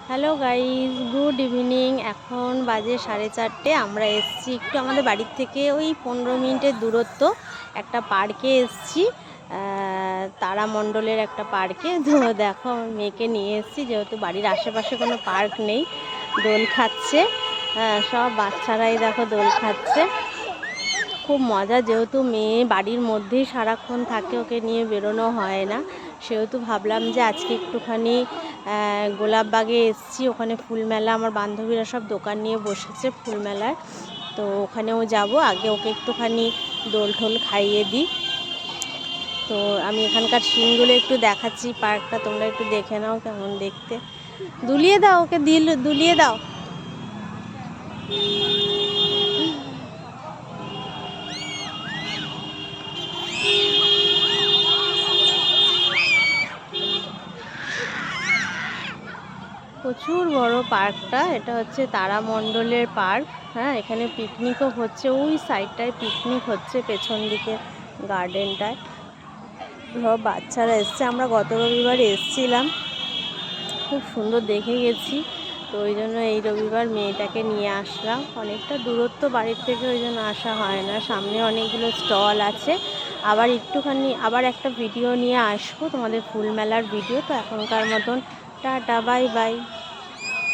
Hello guys, good evening. এখন বাজে 4:30। আমরা এসছি একটু আমাদের বাড়ির থেকে ওই 15 মিনিটের দূরত্ব একটা পার্কে এসছি, তারামণ্ডলের একটা পার্কে। তো দেখো আমার মেয়েকে নিয়ে এসছি, যেহেতু বাড়ির আশেপাশে কোনো পার্ক নেই। দোল খাচ্ছে, সব বাচ্চারাই দেখো দোল খাচ্ছে, খুব মজা। যেহেতু মেয়ে বাড়ির মধ্যেই সারাক্ষণ থাকে, ওকে নিয়ে বেরোনো হয় না, সেহেতু ভাবলাম যে আজকে একটুখানি গোলাপবাগে এসছি। ওখানে ফুলমেলা, আমার বান্ধবীরা সব দোকান নিয়ে বসেছে ফুলমেলায়, তো ওখানেও যাব। আগে ওকে একটুখানি দোল ঠোল খাইয়ে দিই। তো আমি এখানকার সিনগুলো একটু দেখাচ্ছি, পার্কটা তোমরা একটু দেখে নাও কেমন দেখতে। দুলিয়ে দাও ওকে, দুলিয়ে দাও। প্রচুর বড় পার্কটা, এটা হচ্ছে তারামণ্ডলের পার্ক। হ্যাঁ, এখানে পিকনিকও হচ্ছে, ওই সাইডটায় পিকনিক হচ্ছে, পেছন দিকে গার্ডেনটায় সব বাচ্চারা এসছে। আমরা গত রবিবার এসছিলাম, খুব সুন্দর দেখে গেছি। তো ওই জন্য এই রবিবার মেয়েটাকে নিয়ে আসলাম। অনেকটা দূরত্ব বাড়ির থেকে, ওই জন্য আসা হয় না। সামনে অনেকগুলো স্টল আছে। আবার একটা ভিডিও নিয়ে আসবো, তোমাদের ফুল মেলার ভিডিও। তো এখনকার মতন টাটা, বাই বাই।